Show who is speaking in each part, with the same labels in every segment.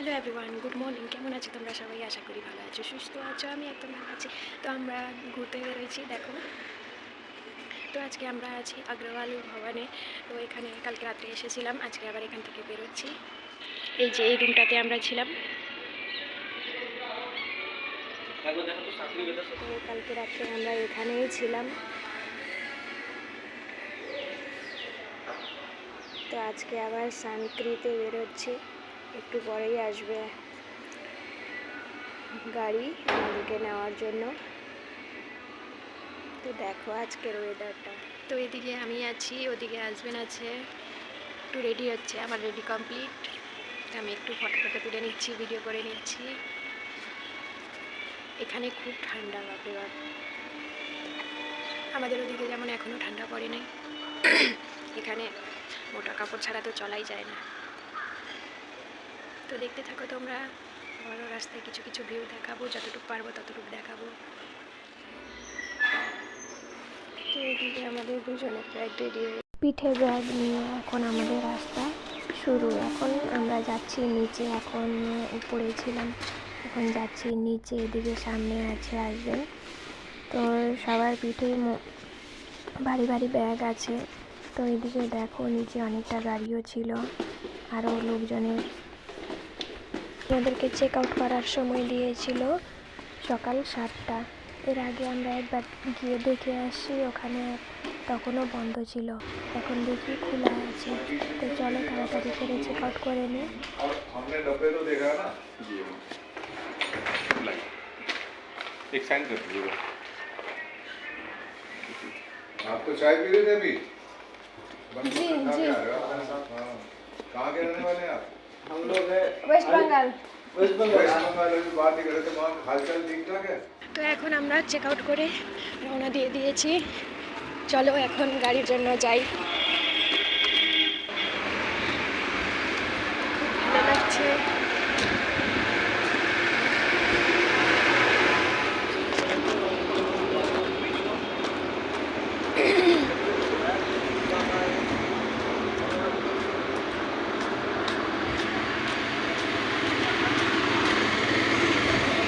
Speaker 1: Hello everyone, good morning. কেমন আছো তোমরা সবাই? আশা করি ভালো আছো, সুস্থ আছো। আমি একদম ভালো আছি। তো আমরা ঘুরতে বেরোয়েছি, দেখো। তো আজকে আমরা আছি আগ্রওয়াল ভবনে। তো এখানে কালকে রাত্রে এসেছিলাম, আজকে আবার এখান থেকে বেরোচ্ছি। এই যে এই রুমটাতে আমরা ছিলাম। তো কালকে রাত্রে আমরা এখানেই ছিলাম। তো আজকে আবার সানক্রিতে বেরোচ্ছি, একটু পরেই আসবে গাড়ি আমাদেরকে নেওয়ার জন্য। তো দেখো আজকের ওয়েদারটা। তো এদিকে আমি আছি, ওদিকে হাজবেন্ড আছে, একটু রেডি হচ্ছে। আমার রেডি কমপ্লিট। আমি একটু ফটো তুলে নিচ্ছি, ভিডিও করে নিচ্ছি। এখানে খুব ঠান্ডা, বাপরে বাপ। আমাদের ওদিকে যেমন এখনও ঠান্ডা পড়ে নাই, এখানে মোটা কাপড় ছাড়া তো চলাই যায় না। তো দেখতে থাকো তোমরা, আমারও রাস্তায় কিছু কিছু ভিউ দেখাবো, যতটুকু পারবো ততটুকু দেখাবো। তো এদিকে আমাদের দুজনে প্রায় রেডি, পিঠে ব্যাগ নিয়ে এখন আমাদের রাস্তা শুরু। এখন আমরা যাচ্ছি নিচে, এখন উপরে ছিলাম, এখন যাচ্ছি নিচে। এদিকে সামনে আছে আসবেন। তো সবার পিঠে ভারী ভারী ব্যাগ আছে। তো এদিকে দেখো নিচে অনেকটা গাড়িও ছিল, আরও লোকজনের। আমাদেরকে চেক আউট করার সময় দিয়েছিল সকাল 7টা। এর আগে আমরা একবার গিয়ে দেখে আসি, ওখানে তখনও বন্ধ ছিল, এখন দেখি খোলা আছে। তো চলো তাড়াতাড়ি করে চেক আউট করে নিই।
Speaker 2: एक साइन कर दीजिएगा।
Speaker 3: आप तो चाय पी रहे थे अभी?
Speaker 1: जी जी।
Speaker 3: कहाँ के रहने वाले हैं आप?
Speaker 4: हम लोग है
Speaker 1: ওয়েস্ট বেঙ্গল।
Speaker 3: वेस्ट बंगाल अभी बात नहीं कर रहे थे, वहाँ हालचाल ठीक ठाक है?
Speaker 1: তো এখন আমরা চেক আউট করে রওনা দিয়ে দিয়েছি। চলো এখন গাড়ির জন্য যাই। খুব ভালো লাগছে।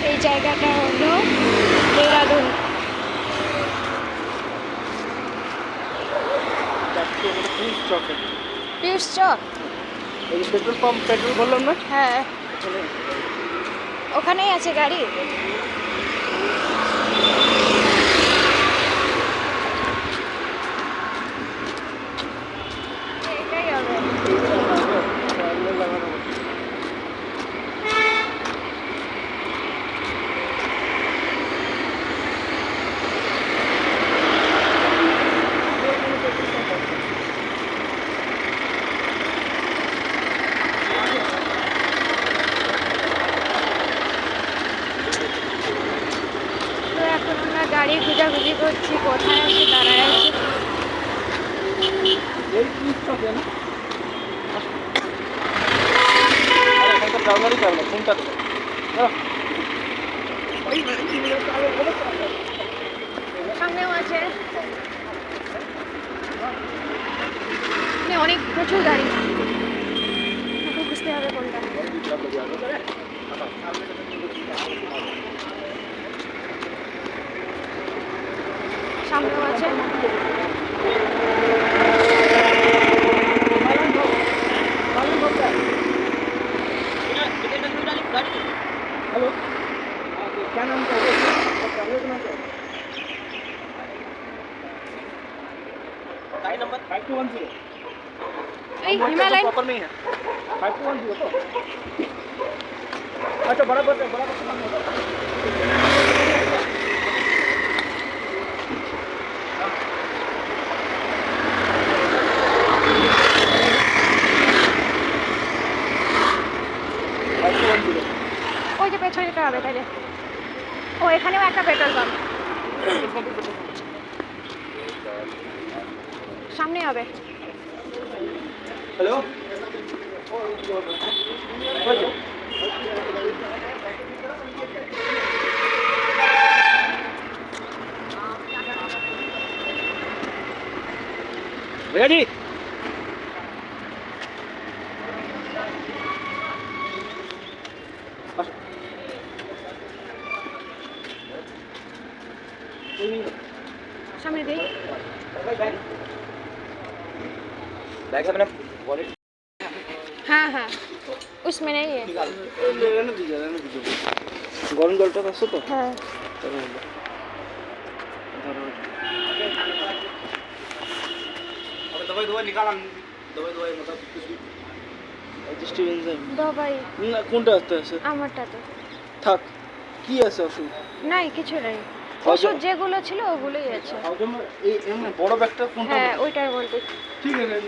Speaker 1: এই জায়গাটা হলো দেরাদুন। পিউষ চক।
Speaker 4: पेट्रोल पंप पेट्रोल बोलলাম না
Speaker 1: হ্যাঁ, ওখানেই আছে গাড়ি। এটাই হবে। তো এখন আমরা গাড়ি খোঁজাখুঁজি করছি, কোথায় আছে দাঁড়ায় আছে।
Speaker 4: এই কি স্টপ है ना अरे এখন তো ট্রাভেলারই যাবে না কোনটা দেবে ওই মানে কি হলো তাহলে বলো
Speaker 1: সামনেও আছে, মানে অনেক প্রচুর গাড়ি, আমাকে বুঝতে হবে কোনটা। সামনেও আছে।
Speaker 4: हेलो क्या नाम है ट्रैवलर का नाम क्या है गाड़ी नंबर 5210
Speaker 1: এই হিমালয়।
Speaker 4: प्रॉपर में ही है 5210 तो अच्छा बड़ा बस नाम होगा
Speaker 1: ওই যে পেছনে যেতে হবে তাইলে। ও এখানেও একটা পেট্রোল পাম্প সামনে হবে।
Speaker 4: हेलो भैया जी আসো।
Speaker 1: सामने दे
Speaker 4: बैग अपना वॉलेट
Speaker 1: हाँ हाँ उसमें नहीं है
Speaker 4: रहने दीजिए गरम जलটা আছে তো
Speaker 1: हाँ
Speaker 4: दवाई दवाई निकाल दवाई दवाई मतलब कुछ भी ডিস্টারবেন্স
Speaker 1: दवाई
Speaker 4: না কোনটা আসতে আছে
Speaker 1: আমারটাতে
Speaker 4: থাক কি আছে ওষুধ
Speaker 1: নাই কিছু নাই ওষুধ যেগুলো ছিল ওগুলোই আছে
Speaker 4: এই এমন বড় ব্যাগটা কোনটা
Speaker 1: হ্যাঁ ওইটার মধ্যে
Speaker 4: ঠিক আছে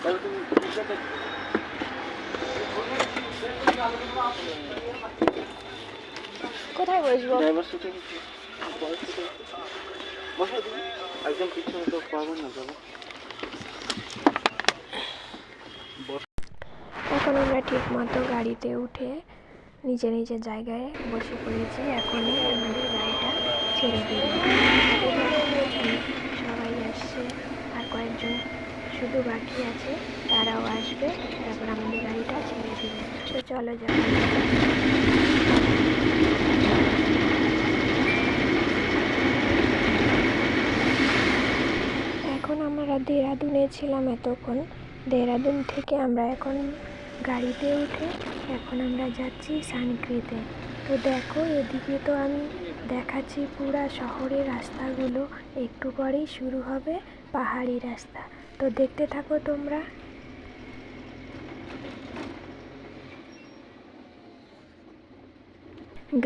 Speaker 4: তাহলে তুমি বিষয়টা
Speaker 1: কোথায় বসবো
Speaker 4: ড্রাইভার সাথে বসা তুমি একদম পিছনে তো পারবেন না যাবো
Speaker 1: এখন আমরা ঠিক মতো গাড়িতে উঠে নিজের নিজের জায়গায় বসে পড়েছি। এখন আমাদের গাড়িটা ছেড়ে দিল। সবাই আসছে আর কয়েকজন শুধু বাকি আছে, তারাও আসবে, তারপর আমাদের গাড়িটা ছেড়ে দিবে। তো চলো যাবো। এখন আমরা দেহরাদুনে ছিলাম এতক্ষণ। দেহরাদুন থেকে আমরা এখন গাড়িতে উঠে এখন আমরা যাচ্ছি সানক্রিতে। তো দেখো এদিকে তো আমি দেখাচ্ছি পুরা শহরের রাস্তাগুলো, একটু পরেই শুরু হবে পাহাড়ি রাস্তা। তো দেখতে থাকো তোমরা।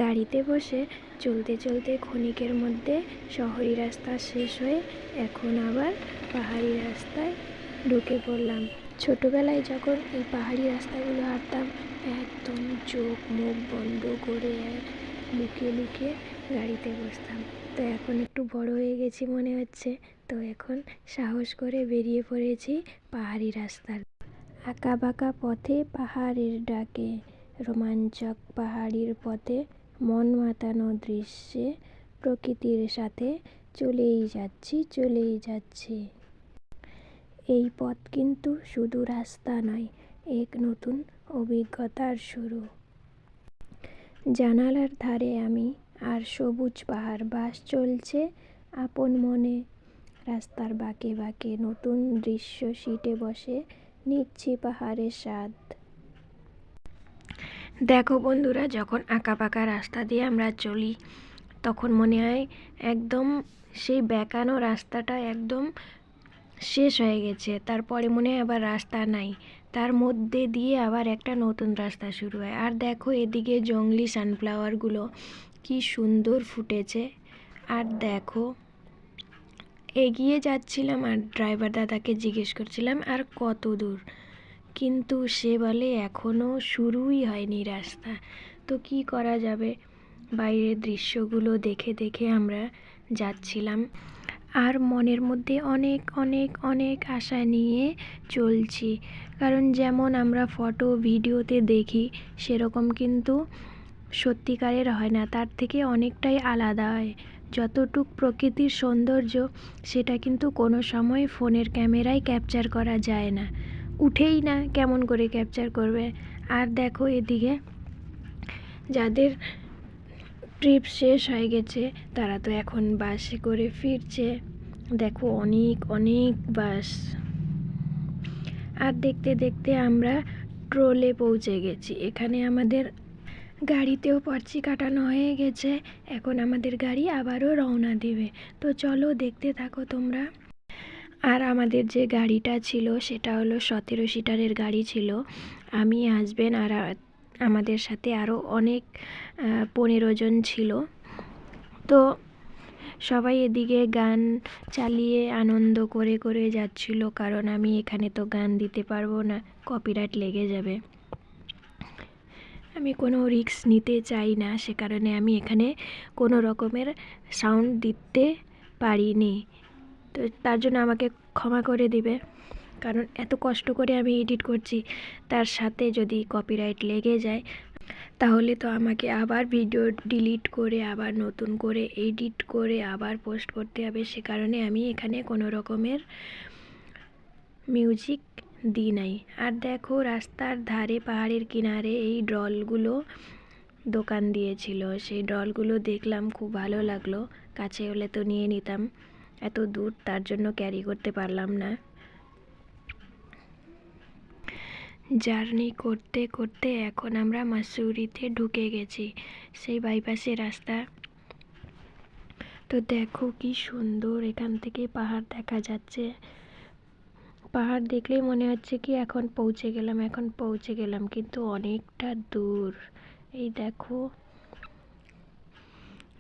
Speaker 1: গাড়িতে বসে চলতে চলতে ক্ষণিকের মধ্যে শহরি রাস্তা শেষ হয়ে এখন আবার পাহাড়ি রাস্তায় ঢুকে পড়লাম। ছোটোবেলায় যখন এই পাহাড়ি রাস্তাগুলো হাঁটতাম একদম চোখ মুখ বন্ধ করে লুকিয়ে লুকিয়ে গাড়িতে বসতাম। তো এখন একটু বড় হয়ে গেছি মনে হচ্ছে, তো এখন সাহস করে বেরিয়ে পড়েছি পাহাড়ি রাস্তার। আঁকা বাঁকা পথে পাহাড়ের ডাকে, রোমাঞ্চক পাহাড়ির পথে মন মাতানো দৃশ্যে প্রকৃতির সাথে চলেই যাচ্ছি। এই পথ কিন্তু শুধু রাস্তা নয়, এক নতুন অভিজ্ঞতার শুরু। জানালার ধারে আমি আর সবুজ পাহাড়, বাস চলছে আপন মনে। রাস্তার বাঁকে বাঁকে নতুন দৃশ্য, সিটে বসে নিচ্ছি পাহাড়ের স্বাদ। দেখো বন্ধুরা, যখন আঁকা পাকা রাস্তা দিয়ে আমরা চলি তখন মনে হয় একদম সেই বেঁকানো রাস্তাটা একদম শেষ হয়ে গেছে, তারপরে মনে হয় আবার রাস্তা নাই, তার মধ্যে দিয়ে আবার একটা নতুন রাস্তা শুরু হয়। আর দেখো এদিকে জংলি সানফ্লাওয়ারগুলো কি সুন্দর ফুটেছে। আর দেখো এগিয়ে যাচ্ছিলাম আর ড্রাইভার দাদাকে জিজ্ঞেস করছিলাম আর কত দূর, কিন্তু সে বলে এখনও শুরুই হয়নি রাস্তা। তো কি করা যাবে, বাইরের দৃশ্যগুলো দেখে দেখে আমরা যাচ্ছিলাম আর মনের মধ্যে অনেক অনেক অনেক আশা নিয়ে চলছি। কারণ যেমন আমরা ফটো ভিডিওতে দেখি সেরকম কিন্তু সত্যিকারের হয় না, তার থেকে অনেকটাই আলাদা হয়। যতটুক প্রকৃতির সৌন্দর্য সেটা কিন্তু কোনো সময় ফোনের ক্যামেরায় ক্যাপচার করা যায় না, উঠেই না, কেমন করে ক্যাপচার করবে। আর দেখো এদিকে যাদের ট্রিপ শেষ হয়ে গেছে তারা তো এখন বাসে করে ফিরছে। দেখো অনেক অনেক বাস। আর দেখতে দেখতে আমরা ট্রোলে পৌঁছে গেছি। এখানে আমাদের গাড়িতেও পার্চি কাটানো হয়ে গেছে, এখন আমাদের গাড়ি আবারও রওনা দিবে। তো চলো দেখতে থাকো তোমরা। আর আমাদের যে গাড়িটা ছিল সেটা হলো 17 সিটারের গাড়ি ছিল। আমি, হাজবেন্ড আর আমাদের সাথে আরও অনেক 15 জন ছিল। তো সবাই এদিকে গান চালিয়ে আনন্দ করে করে যাচ্ছিল, কারণ আমি এখানে তো গান দিতে পারবো না, কপিরাইট লেগে যাবে। আমি কোনো রিস্ক নিতে চাই না, সে কারণে আমি এখানে কোনো রকমের সাউন্ড দিতে পারিনি। তো তার জন্য আমাকে ক্ষমা করে দিবে, কারণ এত কষ্ট করে আমি এডিট করছি, তার সাথে যদি কপিরাইট লেগে যায় তাহলে তো আমাকে আবার ভিডিও ডিলিট করে আবার নতুন করে এডিট করে আবার পোস্ট করতে হবে। সে কারণে আমি এখানে কোনো রকমের মিউজিক দিই নাই। আর দেখো রাস্তার ধারে পাহাড়ের কিনারে এই ডলগুলো দোকান দিয়েছিল, সেই ডলগুলো দেখলাম, খুব ভালো লাগলো। কাছে হলে তো নিয়ে নিতাম, এত দূর তার জন্য ক্যারি করতে পারলাম না। জার্নি করতে করতে এখন আমরা মাসুরিতে ঢুকে গেছি, সেই বাইপাসের রাস্তা। তো দেখো কি সুন্দর এখান থেকে পাহাড় দেখা যাচ্ছে। পাহাড় দেখলেই মনে হচ্ছে কি এখন পৌঁছে গেলাম, কিন্তু অনেকটা দূর। এই দেখো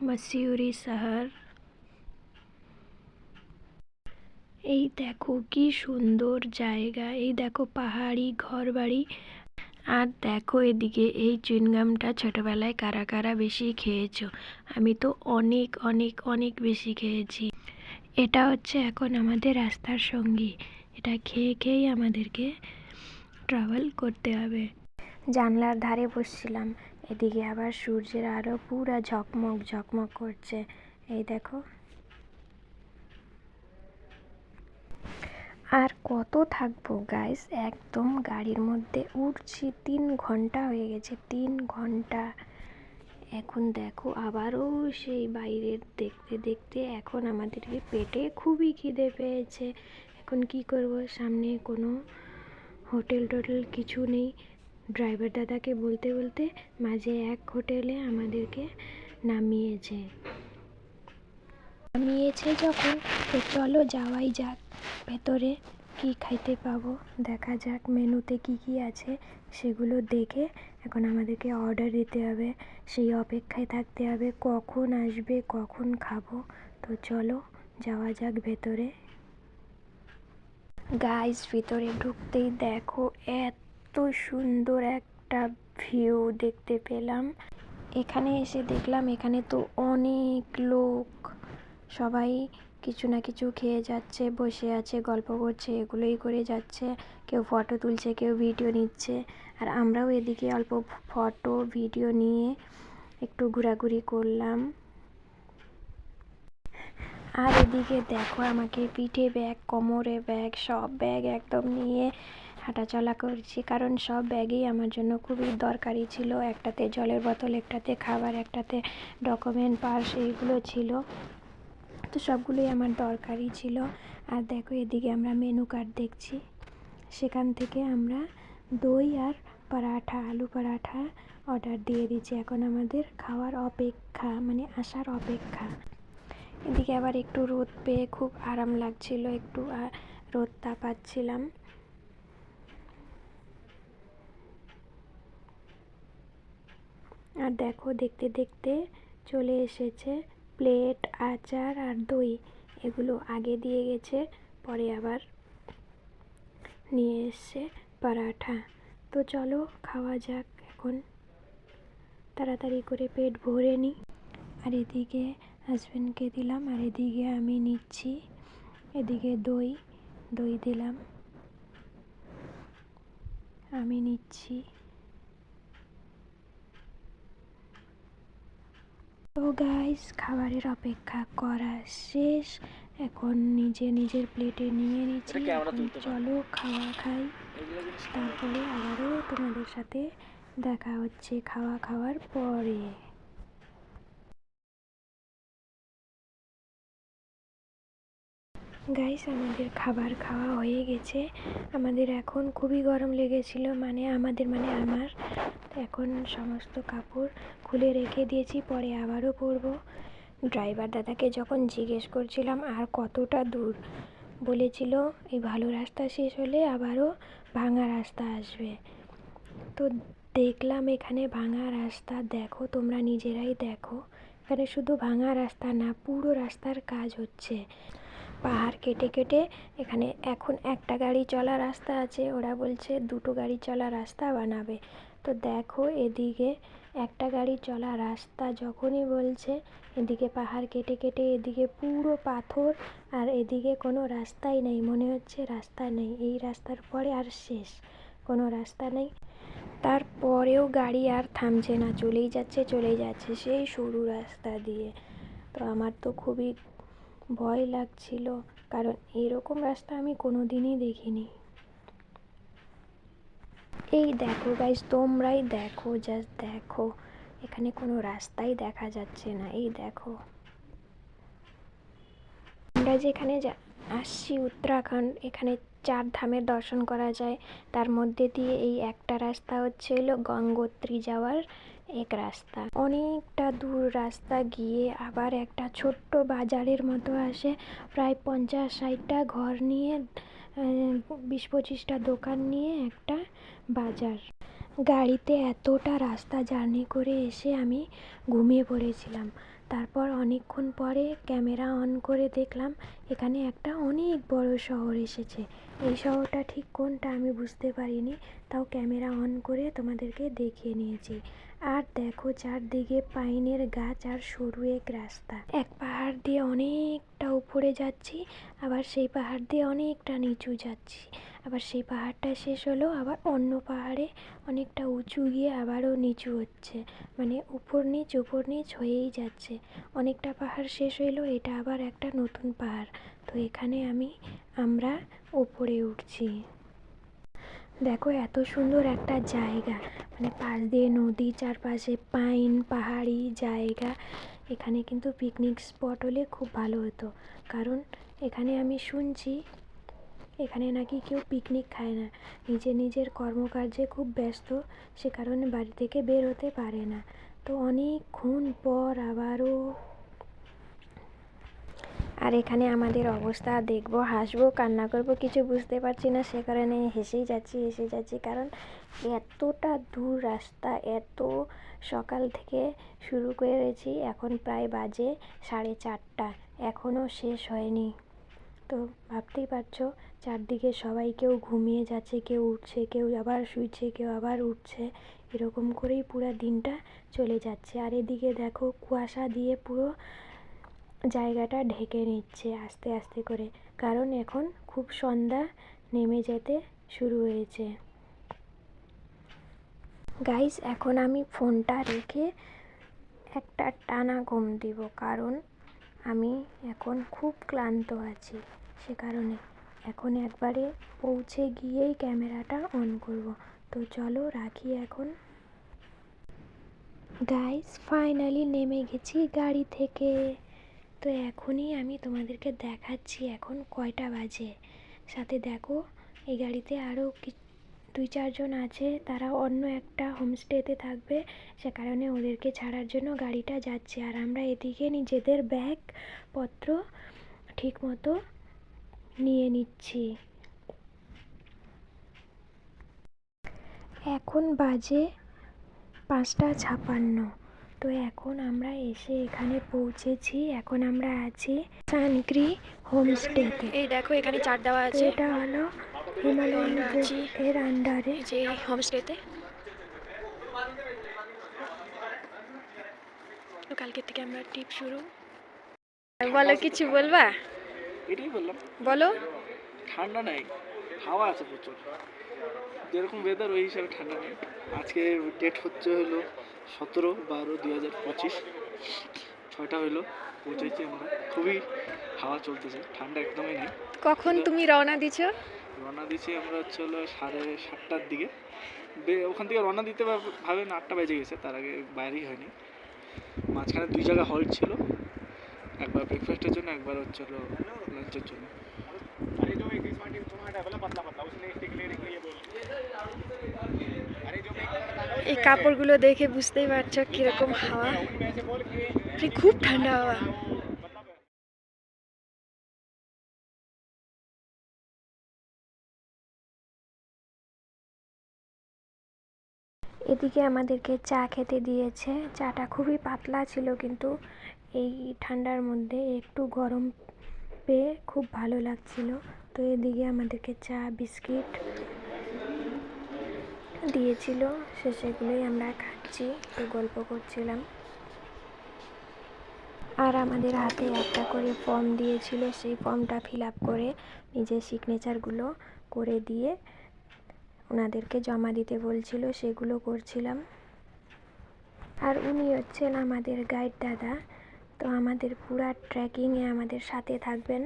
Speaker 1: মাসুরি শহর। এই দেখো কি সুন্দর জায়গা, এই দেখো পাহাড়ি ঘর বাড়ি। আর দেখো এদিকে এই চুইংগামটা ছোটবেলায় কারা কারা বেশি খেয়েছো? আমি তো অনেক অনেক অনেক বেশি খেয়েছি। এটা হচ্ছে এখন আমাদের রাস্তার সঙ্গী, এটা খেয়ে খেয়েই আমাদেরকে ট্রাভেল করতে হবে। জানলার ধারে বসছিলাম, এদিকে আবার সূর্যের আলো পুরা ঝকমক ঝকমক করছে, এই দেখো। আর কত থাকবো গাইস, একদম গাড়ির মধ্যে উঠছি, 3 ঘন্টা হয়ে গেছে, 3 ঘন্টা। এখন দেখো আবারও সেই বাইরের দেখতে দেখতে এখন আমাদেরকে পেটে খুবই খিদে পেয়েছে। এখন কি করব, সামনে কোনো হোটেল টোটেল কিছু নেই। ড্রাইভার দাদাকে বলতে বলতে মাঝে এক হোটেলে আমাদেরকে নামিয়েছে যখন, তো চলো যাওয়াই যাক ভেতরে। কি খাইতে পাবো দেখা যাক, মেনুতে কি কি আছে সেগুলো দেখে এখন আমাদেরকে অর্ডার দিতে হবে, সেই অপেক্ষায় থাকতে হবে কখন আসবে কখন খাবো। তো চলো যাওয়া যাক ভেতরে। গাইস ভিতরে ঢুকতেই দেখো এত সুন্দর একটা ভিউ দেখতে পেলাম। এখানে এসে দেখলাম এখানে তো অনেক লোক, সবাই কিছু না কিছু খেয়ে যাচ্ছে, বসে আছে, গল্প করছে, এগুলোই করে যাচ্ছে। কেউ ফটো তুলছে, কেউ ভিডিও নিচ্ছে। আর আমরাও এদিকে অল্প ফটো ভিডিও নিয়ে একটু ঘোরাঘুরি করলাম। আর এদিকে দেখো আমাকে পিঠে ব্যাগ, কোমরে ব্যাগ, সব ব্যাগ একদম নিয়ে হাঁটাচলা করছি, কারণ সব ব্যাগই আমার জন্য খুবই দরকারি ছিল। একটাতে জলের বোতল, একটাতে খাবার, একটাতে ডকুমেন্ট, পার্স, এইগুলো ছিল, তো সবগুলোই আমার দরকারি ছিল। আর দেখো এদিকে আমরা মেনু কার্ড দেখছি, সেখান থেকে আমরা দই আর পরাঠা, আলু পরাঠা অর্ডার দিয়ে দিচ্ছি। এখন আমাদের খাওয়ার অপেক্ষা, মানে আসার অপেক্ষা। এদিকে আবার একটু রোদ পেয়ে খুব আরাম লাগছিল, একটু রোদটা পাচ্ছিলাম। আর দেখো দেখতে দেখতে চলে এসেছে প্লেট, আচার আর দই, এগুলো আগে দিয়ে গেছে, পরে আবার নিয়ে এসছে পরাঠা। তো চলো খাওয়া যাক এখন, তাড়াতাড়ি করে পেট ভরে নিই। আর এদিকে হাজব্যান্ডকে দিলাম, আর এদিকে আমি নিচ্ছি। এদিকে দই দিলাম, আমি নিচ্ছি। তো গাইস এখন অপেক্ষা করা শেষ, এখন নিজের প্লেটে নিয়ে নিচ্ছি। চলো খাওয়া খাই, তারপরে আবারও তোমাদের সাথে দেখা হচ্ছে খাওয়ার পরে। গাইস আমাদের খাবার খাওয়া হয়ে গেছে। আমাদের এখন খুবই গরম লেগেছিল, মানে আমার। এখন সমস্ত কাপড় খুলে রেখে দিয়েছি, পরে আবারও পরবো। ড্রাইভার দাদাকে যখন জিজ্ঞেস করছিলাম আর কতটা দূর, বলেছিল এই ভালো রাস্তা শেষ হলে আবারও ভাঙা রাস্তা আসবে। তো দেখলাম এখানে ভাঙা রাস্তা, দেখো তোমরা নিজেরাই দেখো, এখানে শুধু ভাঙা রাস্তা না, পুরো রাস্তার কাজ হচ্ছে। পাহাড় কেটে কেটে এখানে এখন একটা গাড়ি চলা রাস্তা আছে, ওরা বলছে 2টো গাড়ি চলা রাস্তা বানাবে। তো দেখো এদিকে একটা গাড়ি চলা রাস্তা যখনই বলছে, এদিকে পাহাড় কেটে কেটে এদিকে পুরো পাথর, আর এদিকে কোনো রাস্তাই নেই, মনে হচ্ছে রাস্তা নেই, এই রাস্তার পরে আর শেষ, কোনো রাস্তা নেই। তারপরেও গাড়ি আর থামছে না, চলেই যাচ্ছে সেই সরু রাস্তা দিয়ে। তো আমার তো খুবই ভয় লাগছিল, কারণ এরকম রাস্তা আমি কোনো দিনই দেখিনি। এই দেখো গাইস, তোমরাই দেখো, জাস্ট দেখো, এখানে কোনো রাস্তাই দেখা যাচ্ছে না। এই দেখো, আমরা যেখানে আসছি উত্তরাখণ্ড, এখানে 4 ধামের দর্শন করা যায়। তার মধ্যে দিয়ে এই একটা রাস্তা হচ্ছে হলো গঙ্গোত্রী যাওয়ার এক রাস্তা। অনেকটা দূর রাস্তা গিয়ে আবার একটা ছোট্ট বাজারের মতো আসে, প্রায় 50-60টা ঘর নিয়ে, 20-25টা দোকান নিয়ে একটা বাজার। গাড়িতে এতটা রাস্তা জার্নি করে এসে আমি ঘুমিয়ে পড়েছিলাম। তারপর অনেকক্ষণ পরে ক্যামেরা অন করে দেখলাম এখানে একটা অনেক বড় শহর এসেছে। এই শহরটা ঠিক কোনটা আমি বুঝতে পারিনি, তাও ক্যামেরা অন করে তোমাদেরকে দেখিয়ে নিয়েছি। আর দেখো চারদিকে পাইনের গাছ আর সরু এক রাস্তা। এক পাহাড় দিয়ে অনেকটা উপরে যাচ্ছি, আবার সেই পাহাড় দিয়ে অনেকটা নিচু যাচ্ছি, আবার সেই পাহাড়টা শেষ হলো, আবার অন্য পাহাড়ে অনেকটা উঁচু গিয়ে আবারও নিচু হচ্ছে, মানে উপর নিচ হয়েই যাচ্ছে। অনেকটা পাহাড় শেষ হইলো, এটা আবার একটা নতুন পাহাড়। তো এখানে আমরা উপরে উঠছি। দেখো এত সুন্দর একটা জায়গা, মানে পাশ দিয়ে নদী, চারপাশে পাইন, পাহাড়ি জায়গা। এখানে কিন্তু পিকনিক স্পট হলে খুব ভালো হতো, কারণ এখানে আমি শুনছি এখানে নাকি কেউ পিকনিক খায় না, নিজের কর্মকার্যে খুব ব্যস্ত, সে কারণে বাড়ি থেকে বের হতে পারে না। তো অনেকক্ষণ পর আবারও, আর এখানে আমাদের অবস্থা দেখবো, হাসবো, কান্না করবো, কিছু বুঝতে পারছি না, সে কারণে হেসেই যাচ্ছি, কারণ এতটা দূর রাস্তা, এত সকাল থেকে শুরু করেছি, এখন প্রায় বাজে 4:30, এখনও শেষ হয়নি। তো ভাবতেই পারছো চারদিকে সবাই, কেউ ঘুমিয়ে যাচ্ছে, কেউ উঠছে, কেউ আবার শুইছে, কেউ আবার উঠছে, এরকম করেই পুরো দিনটা চলে যাচ্ছে। আর এদিকে দেখো কুয়াশা দিয়ে পুরো জায়গাটা ঢেকে নিচ্ছে আস্তে আস্তে করে, কারণ এখন খুব সন্ধ্যা নেমে যেতে শুরু হয়েছে। গাইস, এখন আমি ফোনটা রেখে একটা টানা ঘুম দিব, কারণ আমি এখন খুব ক্লান্ত আছি, সে কারণে এখন একবারে পৌঁছে গিয়েই ক্যামেরাটা অন করব। তো চলো রাখি এখন। গাইস, ফাইনালি নেমে গেছি গাড়ি থেকে। তো এখনই আমি তোমাদেরকে দেখাচ্ছি এখন কয়টা বাজে। সাথে দেখো এই গাড়িতে আরও 2-4 জন আছে, তারা অন্য একটা হোমস্টেতে থাকবে, সে কারণে ওদেরকে ছাড়ার জন্য গাড়িটা যাচ্ছে। আর আমরা এদিকে নিজেদের ব্যাগপত্র ঠিক মতো নিয়ে নিচ্ছি। এখন বাজে 5:56। তো এখন আমরা এসে এখানে পৌঁছেছি। এখন আমরা আছি সানগ্রি হোমস্টেতে। এই দেখো এখানে চার্ট দেওয়া আছে, এটা হলো হিমালয়ান এর আন্ডারে যে হোমস্টেতে। তো কালকে থেকে আমরা ট্রিপ শুরু। বলো, কিছু বলবা?
Speaker 4: এটাই বললাম,
Speaker 1: বলো।
Speaker 4: ঠান্ডা নেই, হাওয়া আছে প্রচুর, যেরকম ওয়েদার ওই হিসাবে ঠান্ডা নেই। আজকে ডেট হচ্ছে হলো 17/12/2025, 6টা হইলো, পৌঁছেছি আমরা। খুবই হাওয়া চলতেছে, ঠান্ডা একদমই নেই।
Speaker 1: কখন তুমি রওনা দিছো?
Speaker 4: রওনা দিছি আমরা হচ্ছে হলো 7:30টার দিকে। ওখান থেকে রওনা দিতে ভাবেন 8টা বেজে গেছে, তার আগে বাইরেই হয়নি। মাঝখানে 2 জায়গা হল্ট ছিল, একবার ব্রেকফাস্টের জন্য, একবার হচ্ছে হলো লাঞ্চের জন্য।
Speaker 1: এই কাপড়গুলো দেখে বুঝতেই পারছো কিরকম হাওয়া, খুব ঠান্ডা হাওয়া। এদিকে আমাদেরকে চা খেতে দিয়েছে, চাটা খুবই পাতলা ছিল, কিন্তু এই ঠান্ডার মধ্যে একটু গরম পেয়ে খুব ভালো লাগছিল। তো এদিকে আমাদেরকে চা, বিস্কিট দিয়েছিল, সেগুলোই আমরা খাচ্ছি, তো গল্প করছিলাম। আর আমাদের হাতে একটা করে ফর্ম দিয়েছিল, সেই ফর্মটা ফিল আপ করে নিজের সিগনেচারগুলো করে দিয়ে ওনাদেরকে জমা দিতে বলছিল, সেগুলো করছিলাম। আর উনি হচ্ছেন আমাদের গাইড দাদা, তো আমাদের পুরা ট্রেকিংয়ে আমাদের সাথে থাকবেন।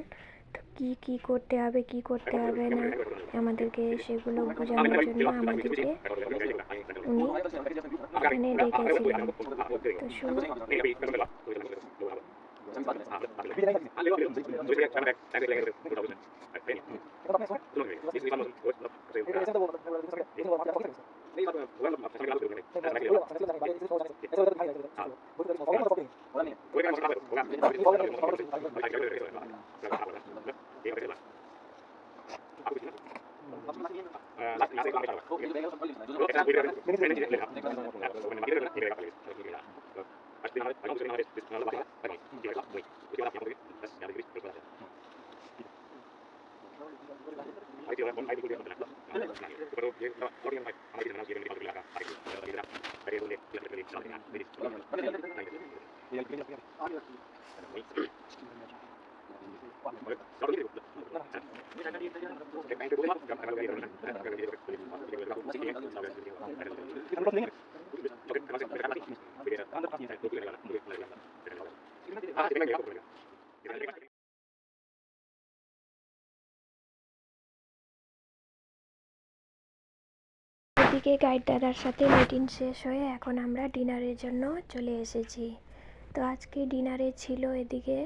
Speaker 1: তো কি করতে হবে কি করতে হবে না আমাদেরকে সেগুলো বোঝানোর জন্য আমাদেরকে উনি এখানে ডেকেছিলেন। তো শুনুন। এদিকে গাইড দাদার সাথে মিটিং শেষ হয়ে এখন আমরা ডিনারের জন্য চলে এসেছি। তো আজকে ডিনারে ছিল এদিকে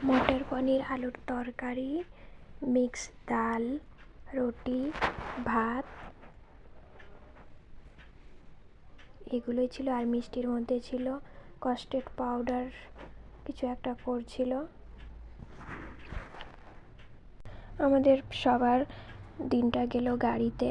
Speaker 1: মটর পনির আলুর তরকারি, মিক্স ডাল, রুটি, ভাত, এগুলোই ছিল। আর মিষ্টির মধ্যে ছিল কাস্টার্ড পাউডার কিছু একটা করছিল। আমাদের সবার দিনটা গেল গাড়িতে।